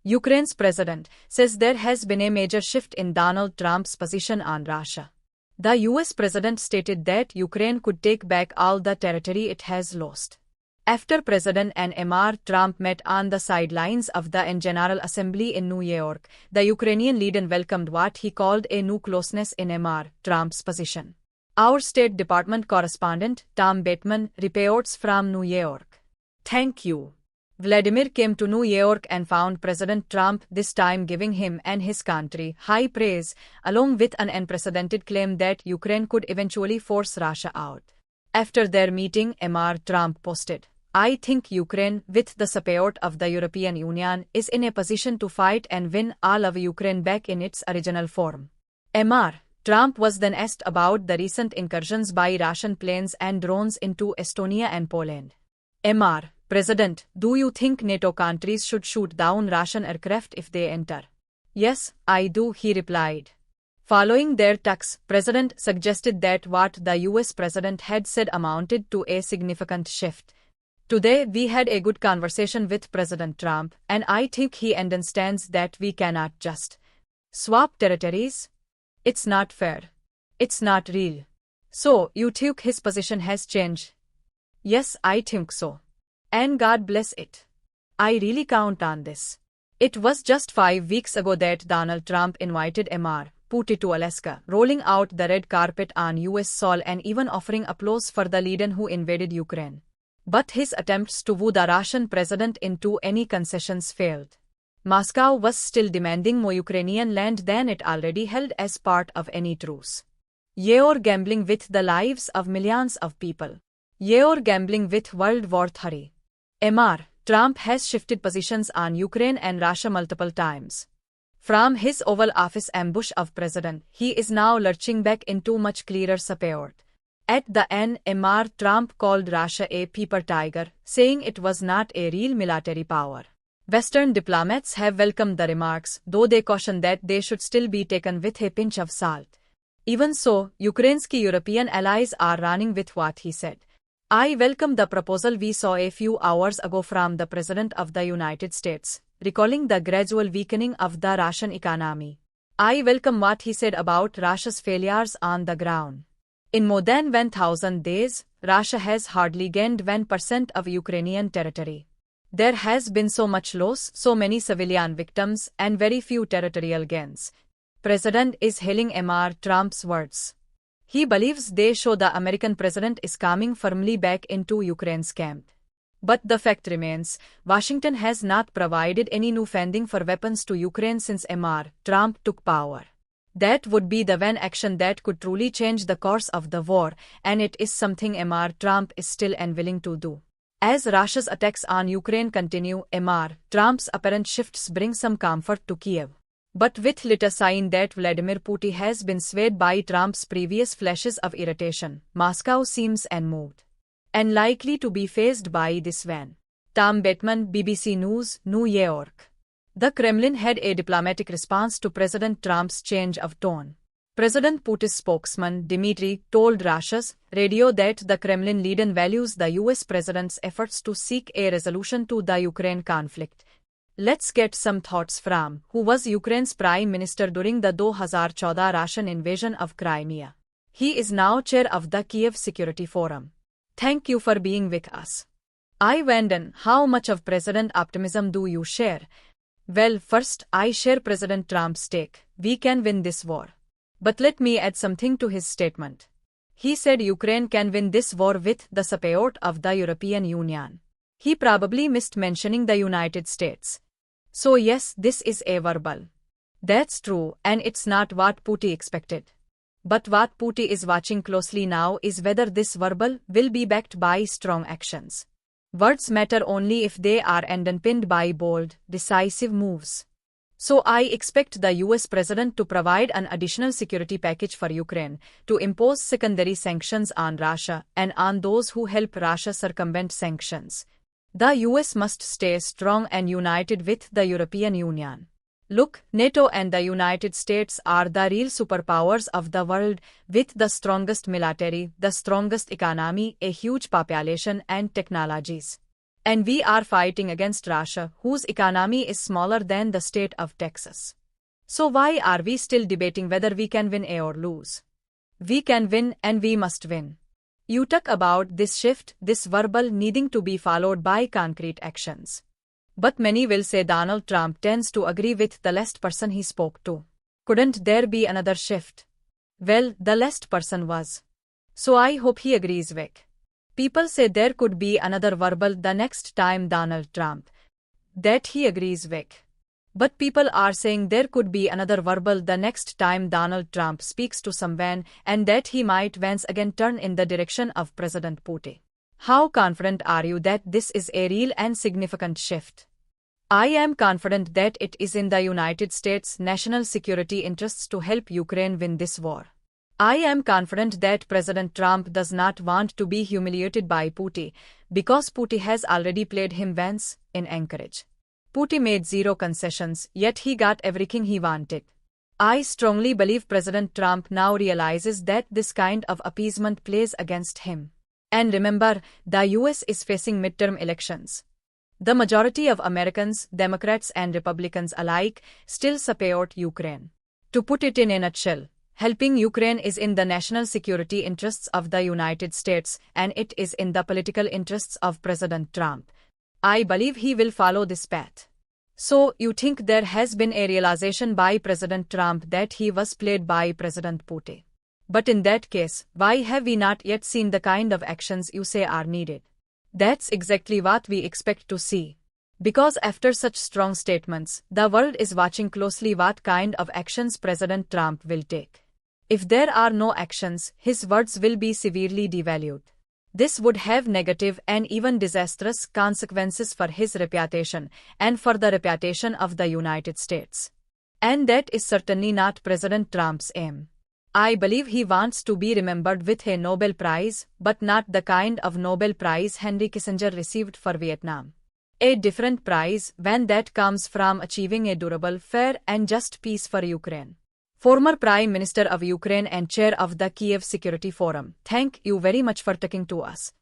Ukraine's president says there has been a major shift in Donald Trump's position on Russia. The US president stated that Ukraine could take back all the territory it has lost. After President and Mr. Trump met on the sidelines of the General Assembly in New York, the Ukrainian leader welcomed what he called a new closeness in Mr. Trump's position. Our State Department correspondent, Tom Bateman, reports from New York. Thank you. Vladimir came to New York and found President Trump, this time giving him and his country high praise, along with an unprecedented claim that Ukraine could eventually force Russia out. After their meeting, Mr. Trump posted, "I think Ukraine, with the support of the European Union, is in a position to fight and win all of Ukraine back in its original form." Mr. Trump was then asked about the recent incursions by Russian planes and drones into Estonia and Poland. Mr. President, do you think NATO countries should shoot down Russian aircraft if they enter? Yes, I do, he replied. Following their talks, President suggested that what the US President had said amounted to a significant shift. Today we had a good conversation with President Trump, and I think he understands that we cannot just swap territories. It's not fair. It's not real. So, you think his position has changed? Yes, I think so. And God bless it. I really count on this. It was just 5 weeks ago that Donald Trump invited Mr. Putin to Alaska, rolling out the red carpet on US soil and even offering applause for the leader who invaded Ukraine. But his attempts to woo the Russian president into any concessions failed. Moscow was still demanding more Ukrainian land than it already held as part of any truce. You're gambling with the lives of millions of people. You're gambling with World War III. Mr. Trump has shifted positions on Ukraine and Russia multiple times. From his Oval Office ambush of President, he is now lurching back into much clearer support. At the end, Mr. Trump called Russia a paper tiger, saying it was not a real military power. Western diplomats have welcomed the remarks, though they caution that they should still be taken with a pinch of salt. Even so, Ukraine's key European allies are running with what he said. I welcome the proposal we saw a few hours ago from the President of the United States, recalling the gradual weakening of the Russian economy. I welcome what he said about Russia's failures on the ground. In more than 1,000 days, Russia has hardly gained 1% of Ukrainian territory. There has been so much loss, so many civilian victims, and very few territorial gains. President is hailing Mr. Trump's words. He believes they show the American president is coming firmly back into Ukraine's camp. But the fact remains, Washington has not provided any new funding for weapons to Ukraine since Mr. Trump took power. That would be the one action that could truly change the course of the war, and it is something Mr. Trump is still unwilling to do. As Russia's attacks on Ukraine continue, Mr. Trump's apparent shifts bring some comfort to Kiev. But with little sign that Vladimir Putin has been swayed by Trump's previous flashes of irritation, Moscow seems unmoved. And likely to be faced by this one. Tom Bateman, BBC News, New York. The Kremlin had a diplomatic response to President Trump's change of tone. President Putin's spokesman, Dmitry, told Russia's radio that the Kremlin leader values the US president's efforts to seek a resolution to the Ukraine conflict. Let's get some thoughts from who was Ukraine's prime minister during the 2014 Russian invasion of Crimea. He is now chair of the Kiev Security Forum. Thank you for being with us. I wonder how much of President optimism do you share? Well, first, I share President Trump's take. We can win this war. But let me add something to his statement. He said Ukraine can win this war with the support of the European Union. He probably missed mentioning the United States. So yes, this is a verbal. That's true, and it's not what Putin expected. But what Putin is watching closely now is whether this verbal will be backed by strong actions. Words matter only if they are underpinned by bold, decisive moves. So I expect the US president to provide an additional security package for Ukraine, to impose secondary sanctions on Russia and on those who help Russia circumvent sanctions. The US must stay strong and united with the European Union. Look, NATO and the United States are the real superpowers of the world, with the strongest military, the strongest economy, a huge population and technologies. And we are fighting against Russia, whose economy is smaller than the state of Texas. So why are we still debating whether we can win or lose? We can win and we must win. You talk about this shift, this verbal needing to be followed by concrete actions. But many will say Donald Trump tends to agree with the last person he spoke to. Couldn't there be another shift? Well, the last person was. So I hope he agrees with. People say there could be another verbal the next time Donald Trump. That he agrees with. But people are saying there could be another verbal the next time Donald Trump speaks to someone and that he might once again turn in the direction of President Putin. How confident are you that this is a real and significant shift? I am confident that it is in the United States' national security interests to help Ukraine win this war. I am confident that President Trump does not want to be humiliated by Putin, because Putin has already played him once, in Anchorage. Putin made zero concessions, yet he got everything he wanted. I strongly believe President Trump now realizes that this kind of appeasement plays against him. And remember, the US is facing midterm elections. The majority of Americans, Democrats and Republicans alike, still support Ukraine. To put it in a nutshell, helping Ukraine is in the national security interests of the United States, and it is in the political interests of President Trump. I believe he will follow this path. So, you think there has been a realization by President Trump that he was played by President Putin? But in that case, why have we not yet seen the kind of actions you say are needed? That's exactly what we expect to see. Because after such strong statements, the world is watching closely what kind of actions President Trump will take. If there are no actions, his words will be severely devalued. This would have negative and even disastrous consequences for his reputation and for the reputation of the United States. And that is certainly not President Trump's aim. I believe he wants to be remembered with a Nobel Prize, but not the kind of Nobel Prize Henry Kissinger received for Vietnam. A different prize, one that comes from achieving a durable, fair and just peace for Ukraine. Former Prime Minister of Ukraine and Chair of the Kiev Security Forum, thank you very much for talking to us.